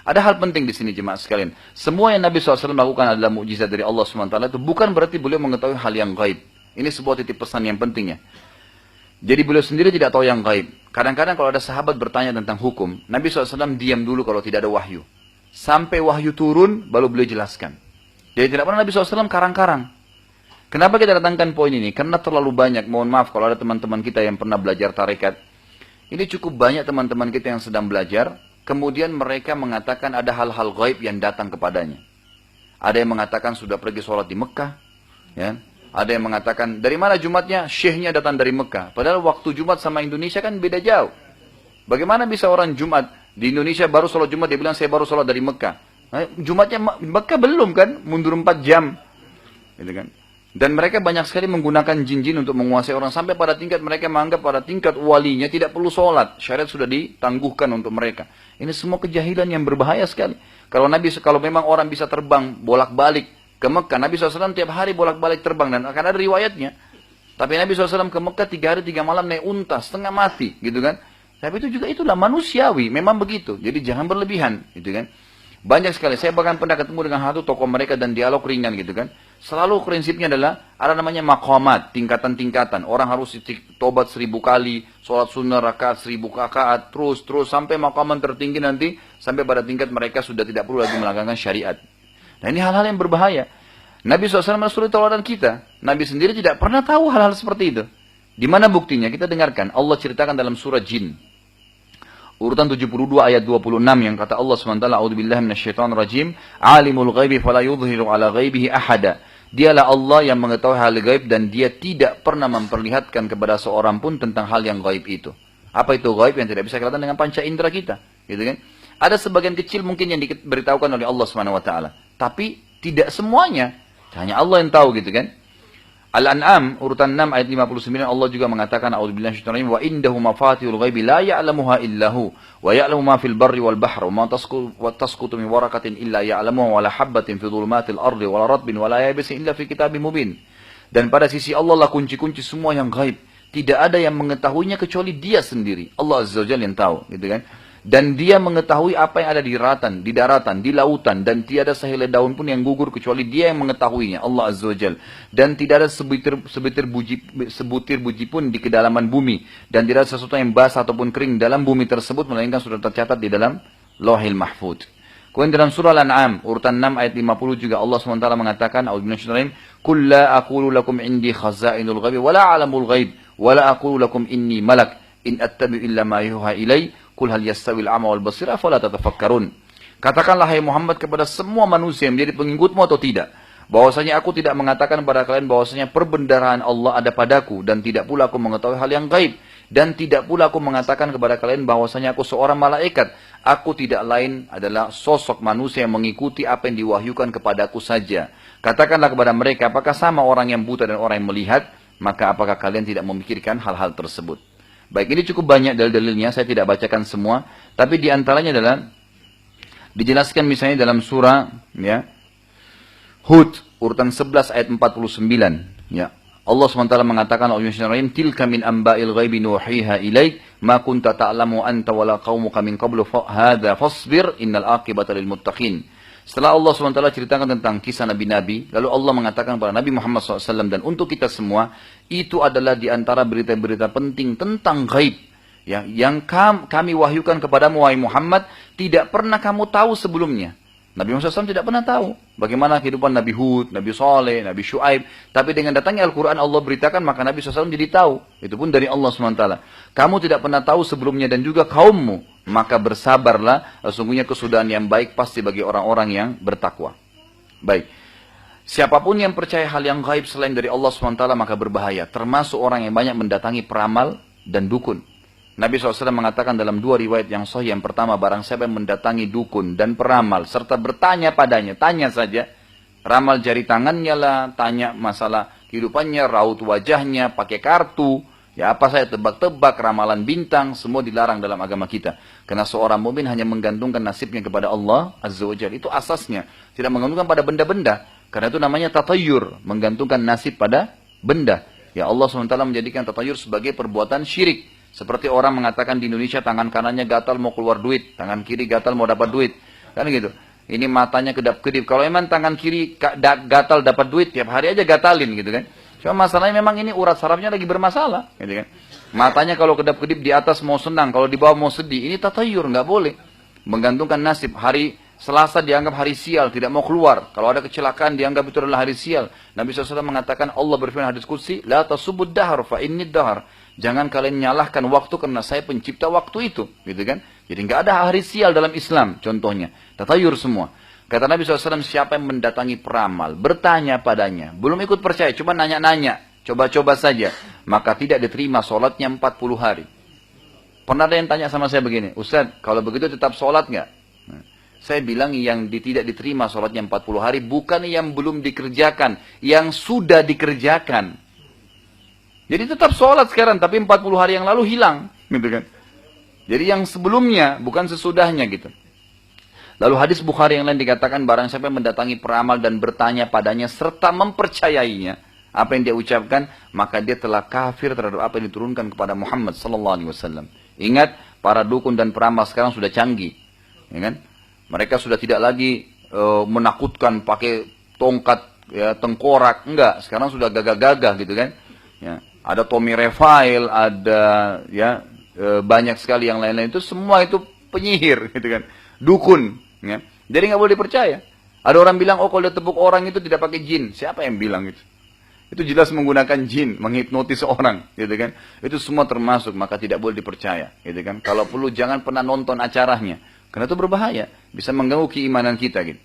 Ada hal penting di sini jemaah sekalian. Semua yang Nabi SAW lakukan adalah mukjizat dari Allah SWT, itu bukan berarti beliau mengetahui hal yang gaib. Ini sebuah titip pesan yang pentingnya. Jadi beliau sendiri tidak tahu yang gaib. Kadang-kadang kalau ada sahabat bertanya tentang hukum, Nabi SAW diam dulu kalau tidak ada wahyu. Sampai wahyu turun, baru beliau jelaskan. Jadi tidak pernah Nabi SAW karang-karang. Kenapa kita datangkan poin ini? Karena terlalu banyak, mohon maaf kalau ada teman-teman kita yang pernah belajar tarekat. Ini cukup banyak teman-teman kita yang sedang belajar, kemudian mereka mengatakan ada hal-hal gaib yang datang kepadanya. Ada yang mengatakan sudah pergi sholat di Mekah, ya. Ada yang mengatakan, dari mana Jumatnya? Syekhnya datang dari Mekah. Padahal waktu Jumat sama Indonesia kan beda jauh. Bagaimana bisa orang Jumat di Indonesia baru sholat Jumat, dia bilang saya baru sholat dari Mekah. Nah, Jumatnya Mekah belum kan? Mundur 4 jam. Gitu kan? Dan mereka banyak sekali menggunakan jin-jin untuk menguasai orang. Sampai pada tingkat mereka menganggap pada tingkat walinya tidak perlu sholat. Syariat sudah ditangguhkan untuk mereka. Ini semua kejahilan yang berbahaya sekali. Kalau memang orang bisa terbang bolak-balik ke Mekah, Nabi SAW tiap hari bolak-balik terbang, dan akan ada riwayatnya. Tapi Nabi SAW ke Mekah 3 hari 3 malam naik unta, setengah mati, gitu kan. Tapi itu juga itulah manusiawi, memang begitu. Jadi jangan berlebihan, gitu kan. Banyak sekali, saya bahkan pernah ketemu dengan satu tokoh mereka dan dialog ringan, gitu kan. Selalu prinsipnya adalah, ada namanya maqamat, tingkatan-tingkatan. Orang harus tobat 1000 kali, sholat sunnah rakaat 1000 rakaat, terus sampai maqaman tertinggi nanti, sampai pada tingkat mereka sudah tidak perlu lagi melanggar syariat. Nah ini hal-hal yang berbahaya. Nabi SAW menelusuri tauladan kita. Nabi sendiri tidak pernah tahu hal-hal seperti itu. Di mana buktinya? Kita dengarkan. Allah ceritakan dalam surah Jin. Urutan 72 ayat 26 yang kata Allah SWT, A'udzubillahi minasyaitonirrajim, Alimul ghaibi fala yudhiru ala ghaibihi ahada. Dialah Allah yang mengetahui hal gaib dan dia tidak pernah memperlihatkan kepada seorang pun tentang hal yang gaib itu. Apa itu gaib yang tidak bisa kelihatan dengan panca indera kita? Gitu kan? Ada sebagian kecil mungkin yang diberitahukan oleh Allah SWT. Tapi tidak semuanya. Hanya Allah yang tahu gitu kan. Al-An'am urutan 6 ayat 59 Allah juga mengatakan a'udzubillahi minasyaitonir rajim wa indahu mafatihul ghaibi la ya'lamuha illahu wa ya'lamu ma fil barri wal bahri wa ma tasqutu min waraqatin illa ya'lamuha wa la habatin fi dhulumatil ardi wa la ratbin wa la yabisin illa fi kitabim mubin. Dan pada sisi Allah lah kunci-kunci semua yang gaib. Tidak ada yang mengetahuinya kecuali Dia sendiri. Allah Azza wa Jalla yang tahu, gitu kan? Dan Dia mengetahui apa yang ada di daratan, di lautan, dan tiada sehelai daun pun yang gugur kecuali Dia yang mengetahuinya, Allah Azza wa Jalla. Dan tidak ada sebutir buji pun di kedalaman bumi, dan tidak ada sesuatu yang basah ataupun kering dalam bumi tersebut melainkan sudah tercatat di dalam Lauhil Mahfuz. Kemudian dalam surah Al-An'am urutan 6 ayat 50 juga Allah SWT mengatakan, a'udzubillahi qul la aqulu lakum indi khazainul ghaib wa la a'lamul ghaib wa la aqulu lakum inni malak in attabi'u illa ma yuha ilai qul hal yastawil a'ma wal basir afala tatafakkarun. Katakanlah hai Muhammad kepada semua manusia yang menjadi pengikutmu atau tidak, bahwasanya aku tidak mengatakan kepada kalian bahwasanya perbendaharaan Allah ada padaku, dan tidak pula aku mengetahui hal yang gaib, dan tidak pula aku mengatakan kepada kalian bahwasanya aku seorang malaikat. Aku tidak lain adalah sosok manusia yang mengikuti apa yang diwahyukan kepadaku saja. Katakanlah kepada mereka, apakah sama orang yang buta dan orang yang melihat? Maka apakah kalian tidak memikirkan hal-hal tersebut? Baik, ini cukup banyak dalil-dalilnya, saya tidak bacakan semua, tapi di antaranya adalah dijelaskan misalnya dalam surah ya Hud urutan 11 ayat 49 ya. Allah SWT mengatakan, tilka min amba'il ghaibi nuhiha ilaik ma kunta ta'lamu anta wala qaumuka min qablu hadza fasbir innal aqibata lil muttaqin. Setelah Allah SWT ceritakan tentang kisah nabi-nabi, lalu Allah mengatakan kepada Nabi Muhammad SAW dan untuk kita semua, itu adalah di antara berita-berita penting tentang ghaib ya, yang kami wahyukan kepadamu wahai Muhammad, tidak pernah kamu tahu sebelumnya. Nabi Muhammad SAW tidak pernah tahu bagaimana kehidupan Nabi Hud, Nabi Saleh, Nabi Shu'aib. Tapi dengan datangnya Al-Quran Allah beritakan, maka Nabi SAW jadi tahu. Itu pun dari Allah SWT. Kamu tidak pernah tahu sebelumnya dan juga kaummu. Maka bersabarlah, sesungguhnya kesudahan yang baik pasti bagi orang-orang yang bertakwa. Baik. Siapapun yang percaya hal yang gaib selain dari Allah SWT maka berbahaya. Termasuk orang yang banyak mendatangi peramal dan dukun. Nabi SAW mengatakan dalam 2 riwayat yang sahih, yang pertama, barang siapa yang mendatangi dukun dan peramal serta bertanya padanya, tanya saja, ramal jari tangannya lah, tanya masalah kehidupannya, raut wajahnya, pakai kartu, ya apa saya tebak-tebak, ramalan bintang, semua dilarang dalam agama kita. Karena seorang mukmin hanya menggantungkan nasibnya kepada Allah Azza wa Jalla, itu asasnya, tidak menggantungkan pada benda-benda, karena itu namanya tatayur, menggantungkan nasib pada benda. Ya Allah SWT menjadikan tatayur sebagai perbuatan syirik. Seperti orang mengatakan di Indonesia tangan kanannya gatal mau keluar duit, tangan kiri gatal mau dapat duit. Kan gitu. Ini matanya kedap-kedip. Kalau emang tangan kiri gatal dapat duit, tiap hari aja gatalin gitu kan. Cuma masalahnya memang ini urat sarafnya lagi bermasalah, gitu kan. Matanya kalau kedap-kedip di atas mau senang, kalau di bawah mau sedih. Ini tatayur, nggak boleh. Menggantungkan nasib. Hari Selasa dianggap hari sial, tidak mau keluar. Kalau ada kecelakaan dianggap itu adalah hari sial. Nabi SAW mengatakan, Allah berfirman hadis qudsi, la tasubud dahar fa inni dahar. Jangan kalian nyalahkan waktu karena saya pencipta waktu itu, gitu kan? Jadi nggak ada hari sial dalam Islam, contohnya. Tatayur semua. Kata Nabi SAW, siapa yang mendatangi peramal, bertanya padanya, belum ikut percaya, cuma nanya-nanya, coba-coba saja, maka tidak diterima sholatnya 40 hari. Pernah ada yang tanya sama saya begini, Ustaz, kalau begitu tetap sholat nggak? Saya bilang yang tidak diterima sholatnya 40 hari, bukan yang belum dikerjakan, yang sudah dikerjakan. Jadi tetap sholat sekarang, tapi 40 hari yang lalu hilang, gitu kan? Jadi yang sebelumnya, bukan sesudahnya gitu. Lalu hadis Bukhari yang lain dikatakan, barang siapa yang mendatangi peramal dan bertanya padanya, serta mempercayainya, apa yang dia ucapkan, maka dia telah kafir terhadap apa yang diturunkan kepada Muhammad SAW. Ingat, para dukun dan peramal sekarang sudah canggih. Ya kan? Mereka sudah tidak lagi menakutkan pakai tongkat, ya, tengkorak. Enggak, sekarang sudah gagah-gagah gitu kan. Ya. Ada Tommy Refail, ada ya banyak sekali yang lain-lain, itu semua itu penyihir gitu kan. Dukun. Ya. Jadi nggak boleh dipercaya. Ada orang bilang, oh kalau dia tepuk orang itu tidak pakai jin. Siapa yang bilang itu? Itu jelas menggunakan jin, menghipnotis orang, gitu kan. Itu semua termasuk, maka tidak boleh dipercaya, gitu kan. Kalau perlu jangan pernah nonton acaranya, karena itu berbahaya, bisa mengganggu keimanan kita, gitu.